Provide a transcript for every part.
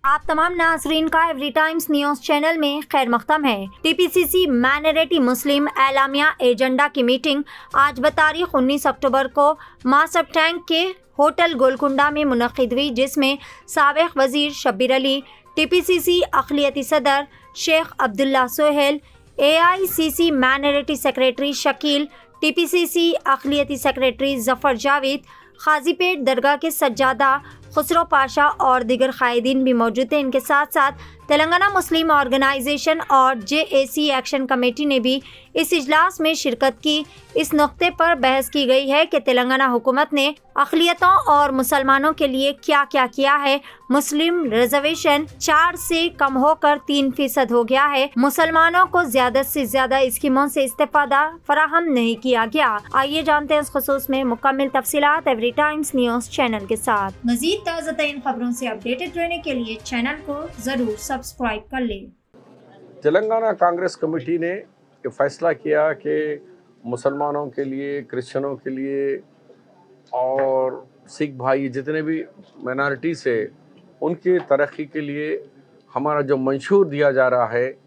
आप तमाम नाजरीन का एवरी टाइम्स न्यूज चैनल में खैर मख्तम है। टीपीसीसी माइनॉरिटी मुस्लिम एलामिया एजेंडा की मीटिंग आज बतारीख 19 अक्टूबर को मासब टैंक के होटल गोलकुंडा में मुनक्किद हुई, जिसमें साबिक वजीर शब्बीर अली, टीपीसीसी अक़लियती सदर Sheikh Abdullah Sohail, AICC minority secretary Shakeel, TPCC अक़लियती सेक्रेटरी जफ़र जावेद, खाजीपेट दरगाह के सज्जादा खुसरो पाशा और दीगर कायदीन भी मौजूद थे। इनके साथ साथ तेलंगाना मुस्लिम ऑर्गेनाइजेशन और JAC एक्शन कमेटी ने भी इस इजलास में शिरकत की। इस नुक्ते पर बहस की गई है कि तेलंगाना हुकूमत ने अक़लियतों और मुसलमानों के लिए क्या क्या किया है। मुस्लिम रिजर्वेशन 4 से कम होकर 3% हो गया है। मुसलमानों को ज्यादा से ज्यादा स्कीमों से इस्तेफादा फराहम नहीं किया गया। आइए जानते हैं इस खुसूस में मुकम्मल तफसीलात एवरी टाइम्स न्यूज चैनल के साथ। मजीद ताज़ा तरीन खबरों से अपडेटेड रहने के लिए चैनल को जरूर सब्सक्राइब कर लें। तेलंगाना कांग्रेस कमेटी ने ये फैसला किया कि मुसलमानों के लिए, क्रिश्चियनों के लिए और सिख भाई जितने भी माइनॉरिटीज़ है उनकी तरक्की के लिए हमारा जो मंशूर दिया जा रहा है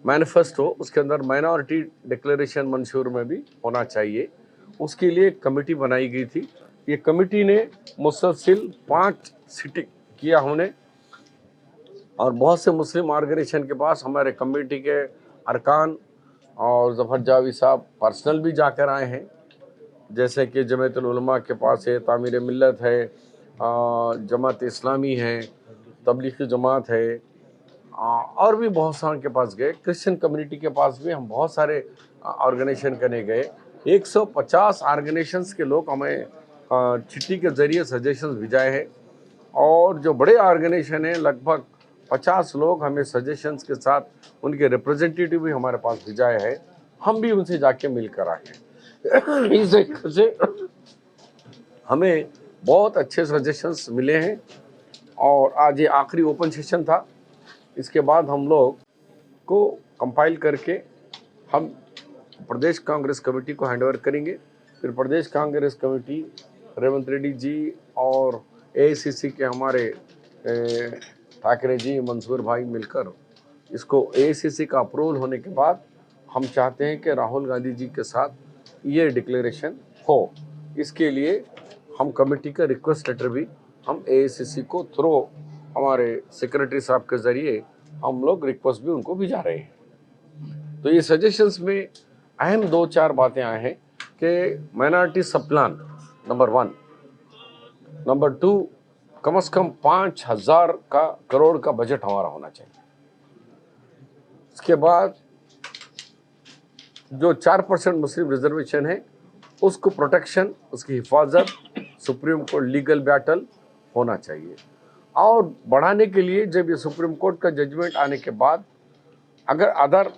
मैनिफेस्टो, उसके अंदर माइनॉरिटी डिक्लेरेशन मंशूर में भी होना चाहिए। उसके लिए कमेटी बनाई गई थी। ये कमेटी ने मुसलसिल 5 सिटिंग किया हमने, और बहुत से मुस्लिम ऑर्गेनाइजेशन के पास हमारे कमेटी के अरकान और जफ़र जावेद साहब पर्सनल भी जाकर आए हैं, जैसे कि जमात उलमा के पास है, तामीर मिल्लत है, जमात इस्लामी है, तबलीगी जमात है, और भी बहुत सारे के पास गए। क्रिश्चियन कम्युनिटी के पास भी हम बहुत सारे ऑर्गेनाइजेशन करने गए। 150 ऑर्गेनाइजेशंस के लोग हमें चिट्ठी के ज़रिए सजेशंस भिजाए हैं, और जो बड़े ऑर्गेनाइजेशन हैं लगभग 50 लोग हमें सजेशंस के साथ उनके रिप्रेजेंटेटिव भी हमारे पास भिजाए हैं। हम भी उनसे जाके मिल कर आए हैं। इस तरीके से हमें बहुत अच्छे सजेशंस मिले हैं, और आज ये आखिरी ओपन सेशन था। इसके बाद हम लोग को कंपाइल करके हम प्रदेश कांग्रेस कमेटी को हैंडओवर करेंगे। फिर प्रदेश कांग्रेस कमेटी रेवंत रेड्डी जी और AICC के हमारे ठाकरे जी, मंसूर भाई मिलकर इसको AICC का अप्रूवल होने के बाद हम चाहते हैं कि राहुल गांधी जी के साथ ये डिक्लेरेशन हो। इसके लिए हम कमेटी का रिक्वेस्ट लेटर भी हम AICC को थ्रू हमारे सेक्रेटरी साहब के ज़रिए हम लोग रिक्वेस्ट भी उनको भिजा रहे हैं। तो ये सजेशंस में अहम 2-4 बातें आए हैं कि माइनॉरिटी सब प्लान नंबर 1, नंबर 2 कम से कम 5,000 करोड़ का बजट हमारा होना चाहिए। इसके बाद जो 4% मुस्लिम रिजर्वेशन है उसको प्रोटेक्शन, उसकी हिफाजत सुप्रीम कोर्ट लीगल बैटल होना चाहिए। और बढ़ाने के लिए जब ये सुप्रीम कोर्ट का जजमेंट आने के बाद अगर अदर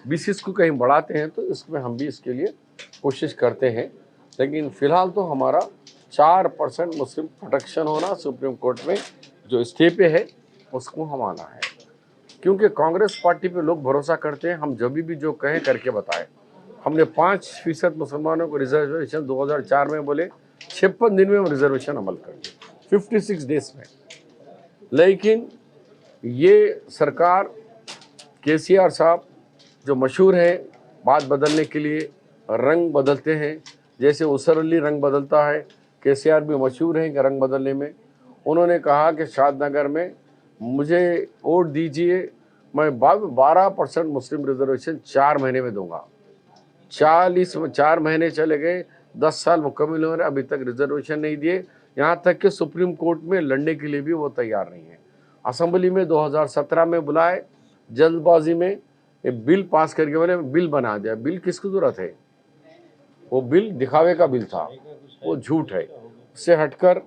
BCs को कहीं बढ़ाते हैं तो इसमें हम भी इसके लिए कोशिश करते हैं। लेकिन फ़िलहाल तो हमारा 4% मुस्लिम प्रोटेक्शन होना सुप्रीम कोर्ट में जो स्टे पे है उसको हम आना है, क्योंकि कांग्रेस पार्टी पे लोग भरोसा करते हैं। हम जब भी जो कहें करके बताएं। हमने 5% मुसलमानों को रिजर्वेशन 2004 में बोले, 56 दिन में हम रिजर्वेशन अमल कर दिए, 56 डेज में। लेकिन ये सरकार KCR साहब जो मशहूर है बात बदलने के लिए, रंग बदलते हैं, जैसे उसर अली रंग बदलता है, KCR भी मशहूर है कि रंग बदलने में। उन्होंने कहा कि शादनगर में मुझे वोट दीजिए, मैं 12% मुस्लिम रिजर्वेशन 4 महीने में दूंगा। 4 महीने चले गए, 10 साल मुकम्मल हो रहे, अभी तक रिजर्वेशन नहीं दिए। यहाँ तक कि सुप्रीम कोर्ट में लड़ने के लिए भी वो तैयार नहीं है। असेंबली में 2017 में बुलाए, जल्दबाजी में ये बिल पास करके बोले बिल बना दिया। बिल किसकी ज़रूरत है? वो बिल दिखावे का बिल था, वो झूठ है। उससे हटकर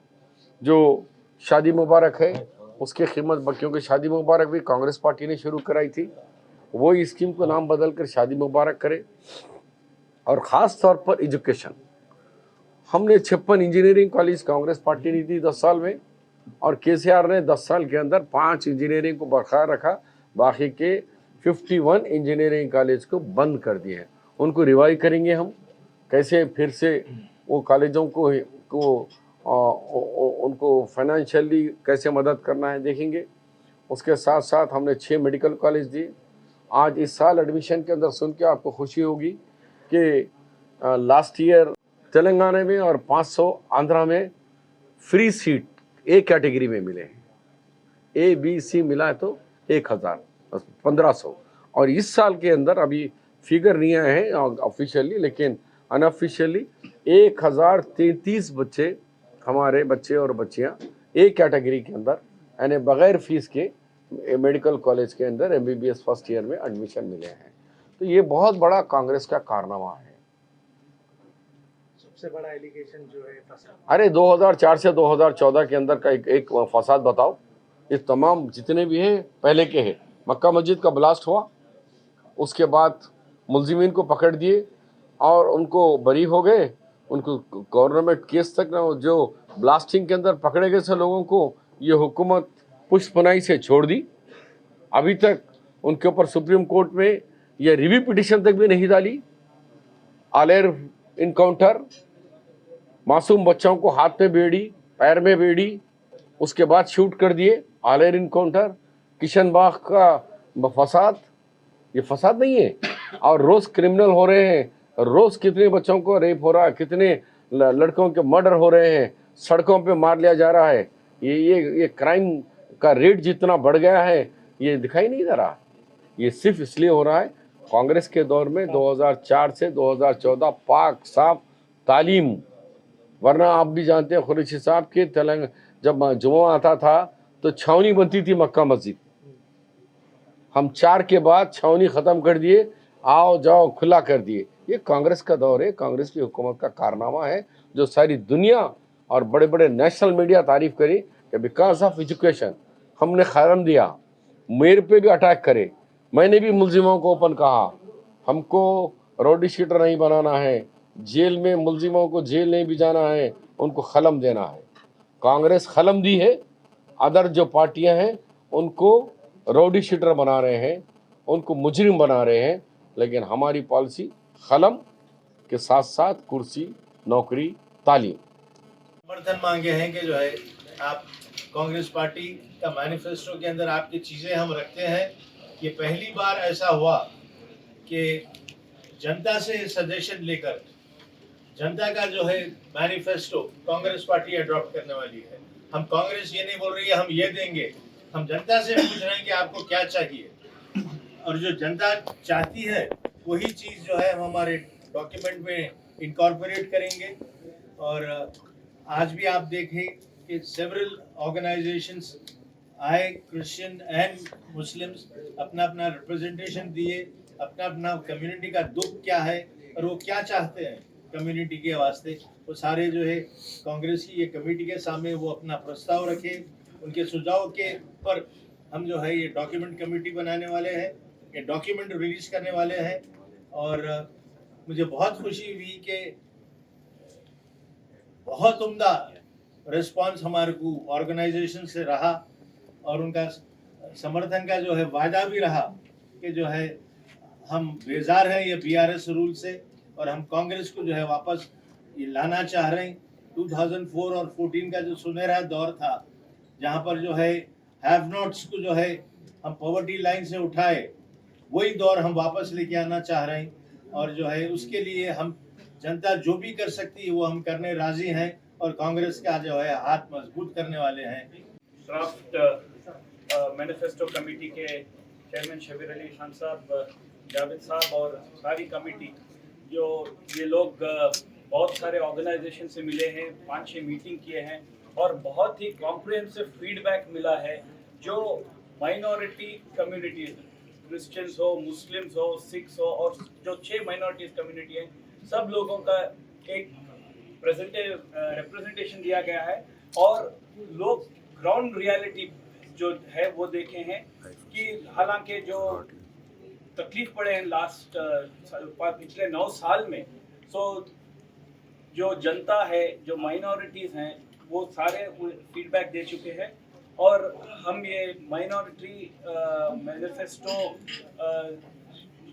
जो शादी मुबारक है उसकी कीमत, क्योंकि शादी मुबारक भी कांग्रेस पार्टी ने शुरू कराई थी, वो स्कीम को नाम बदल कर शादी मुबारक करे। और ख़ास तौर पर एजुकेशन, हमने 56 इंजीनियरिंग कॉलेज कांग्रेस पार्टी ने दी 10 साल में, और KCR ने 10 साल के अंदर 5 इंजीनियरिंग को बरकरार रखा, बाकी के 51 इंजीनियरिंग कॉलेज को बंद कर दिए हैं। उनको रिवाइव करेंगे हम, कैसे फिर से वो कॉलेजों को उनको फाइनेंशियली कैसे मदद करना है देखेंगे। उसके साथ साथ हमने 6 मेडिकल कॉलेज दिए। आज इस साल एडमिशन के अंदर सुन के आपको खुशी होगी कि लास्ट ईयर तेलंगाना में और 500 आंध्रा में फ्री सीट ए कैटेगरी में मिले हैं। ए बी सी मिला तो 1000 1500। और इस साल के अंदर अभी फिगर नहीं आए हैं ऑफिशियली, लेकिन अनऑफिशियली 1033 बच्चे, हमारे बच्चे और बच्चियां ए कैटेगरी के अंदर यानी बगैर फीस के मेडिकल कॉलेज के अंदर MBBS फर्स्ट ईयर में एडमिशन मिले हैं। तो ये बहुत बड़ा कांग्रेस का कारनामा है। सबसे बड़ा एलिगेशन जो है फसाद। अरे 2004 से 2014 के अंदर का एक फसाद बताओ। ये तमाम जितने भी हैं पहले के हैं। मक्का मस्जिद का ब्लास्ट हुआ, उसके बाद मुलजिमीन को पकड़ दिए और उनको बरी हो गए। उनको गवर्नमेंट केस तक ना, जो ब्लास्टिंग के अंदर पकड़े गए थे लोगों को ये हुकूमत पुष्पनाई से छोड़ दी। अभी तक उनके ऊपर सुप्रीम कोर्ट में ये रिव्यू पिटिशन तक भी नहीं डाली। आलेर इनकाउंटर, मासूम बच्चों को हाथ में बेड़ी, पैर में बेड़ी, उसके बाद शूट कर दिए। आलेर इनकाउंटर, किशनबाग का फसाद, ये फसाद नहीं है। और रोज क्रिमिनल हो रहे हैं, रोज कितने बच्चों को रेप हो रहा है, कितने लड़कों के मर्डर हो रहे हैं, सड़कों पे मार लिया जा रहा है। ये क्राइम का रेट जितना बढ़ गया है ये दिखाई नहीं दे रहा। ये सिर्फ इसलिए हो रहा है कांग्रेस के दौर में 2004 से 2014 पाक साफ तालीम। वरना आप भी जानते हैं कुरैशी साहब के जब जुम्मा आता था तो छावनी बनती थी मक्का मस्जिद। हम 4 के बाद छावनी ख़त्म कर दिए, आओ जाओ खुला कर दिए। ये कांग्रेस का दौर है, कांग्रेस की हुकूमत का कारनामा है जो सारी दुनिया और बड़े बड़े नेशनल मीडिया तारीफ करी कि बिकॉज ऑफ एजुकेशन हमने खैरम दिया। मेरे पे भी अटैक करे, मैंने भी मुलजिमों को ओपन कहा हमको रोडी शीटर नहीं बनाना है, जेल में मुलजिमों को जेल नहीं भिजाना है, उनको खलम देना है। कांग्रेस खलम दी है, अदर जो पार्टियां हैं उनको रोडी शीटर बना रहे हैं, उनको मुजरिम बना रहे हैं। लेकिन हमारी पॉलिसी खलम के साथ साथ कुर्सी, नौकरी, तालीम। समर्थन मांगे हैं कि जो है आप कांग्रेस पार्टी का मैनिफेस्टो के अंदर आपकी चीज़ें हम रखते हैं। ये पहली बार ऐसा हुआ कि जनता से सजेशन लेकर जनता का जो है मैनिफेस्टो कांग्रेस पार्टी अडॉप्ट करने वाली है। हम कांग्रेस ये नहीं बोल रही है हम ये देंगे, हम जनता से पूछ रहे हैं कि आपको क्या चाहिए, और जो जनता चाहती है वही चीज़ जो है हम हमारे डॉक्यूमेंट में इनकॉर्पोरेट करेंगे। और आज भी आप देखें कि सेवरल ऑर्गेनाइजेशंस आए, क्रिश्चियन एंड मुस्लिम्स, अपना अपना रिप्रेजेंटेशन दिए, अपना अपना कम्युनिटी का दुख क्या है और वो क्या चाहते हैं कम्युनिटी के वास्ते। वो सारे जो है कांग्रेस की ये कमेटी के सामने वो अपना प्रस्ताव रखे, उनके सुझाव के पर हम जो है ये डॉक्यूमेंट कमेटी बनाने वाले हैं, ये डॉक्यूमेंट रिलीज करने वाले हैं। और मुझे बहुत खुशी हुई कि बहुत उम्दा रिस्पांस हमारे को ऑर्गेनाइजेशन से रहा और उनका समर्थन का जो है वायदा भी रहा कि जो है हम बेजार हैं ये BRS रूल से और हम कांग्रेस को जो है वापस ये लाना चाह रहे हैं। 2004 और 14 का जो सुनहरा दौर था जहाँ पर जो है हैव नॉट्स को जो है हम पॉवर्टी लाइन से उठाए, वही दौर हम वापस लेके आना चाह रहे हैं। और जो है उसके लिए हम जनता जो भी कर सकती है वो हम करने राजी हैं और कांग्रेस का जो है हाथ मजबूत करने वाले हैं। ड्राफ्ट मैनिफेस्टो कमेटी के चेयरमैन शबीर अली खान साहब, जावेद साहब और सारी कमेटी, जो ये लोग बहुत सारे ऑर्गेनाइजेशन से मिले हैं, 5-6 मीटिंग किए हैं और बहुत ही कॉम्प्रिहेंसिव फीडबैक मिला है। जो माइनॉरिटी कम्युनिटीज, क्रिश्चियंस हो, मुस्लिम्स हो, सिख्स हो और जो 6 माइनॉरिटीज कम्युनिटी हैं, सब लोगों का एक रिप्रेजेंटेशन दिया गया है और लोग ग्राउंड रियलिटी जो है वो देखे हैं कि हालांकि जो तकलीफ पड़े हैं लास्ट पिछले 9 साल में, सो जो जनता है, जो माइनॉरिटीज़ हैं, वो सारे फीडबैक दे चुके हैं और हम ये माइनॉरिटी मैनिफेस्टो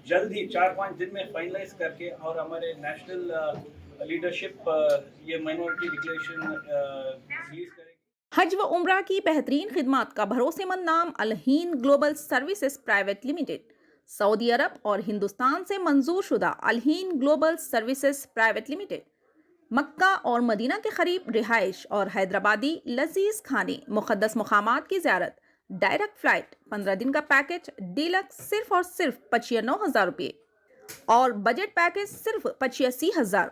जल्द ही 4-5 दिन में फाइनलाइज करके और हमारे नेशनल लीडरशिप ये माइनॉरिटी डिक्लेरेशन रिलीज करेगी। हज व उम्रा की बेहतरीन खिदमात का भरोसेमंद नाम Alheen global services private limited. Saudi Arab और हिंदुस्तान से मंजूर शुदा Alheen global services private limited Mecca और मदीना के करीब रिहाइश और हैदराबादी लजीज खाने, मुक़द्दस मुकामात की ज़ियारत, डायरेक्ट फ़्लाइट, 15 दिन का पैकेज डीलक्स सिर्फ और सिर्फ 95,000 रुपये और बजट पैकेज सिर्फ 85,000।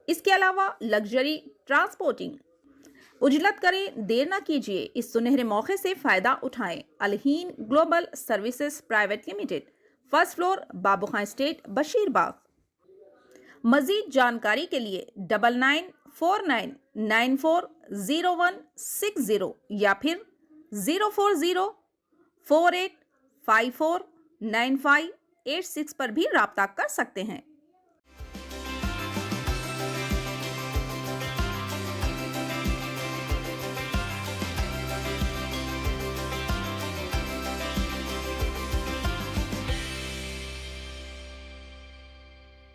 इसके अलावा लग्जरी ट्रांसपोर्टिंग। उजलत करें, देर ना कीजिए, इस सुनहरे मौके से फ़ायदा उठाएं। Alheen global services private limited, first floor, Babu Khan estate, Basheerbagh. मज़ीद जानकारी के लिए 9949940160 या फिर 04048549586 पर भी रब्ता कर सकते हैं।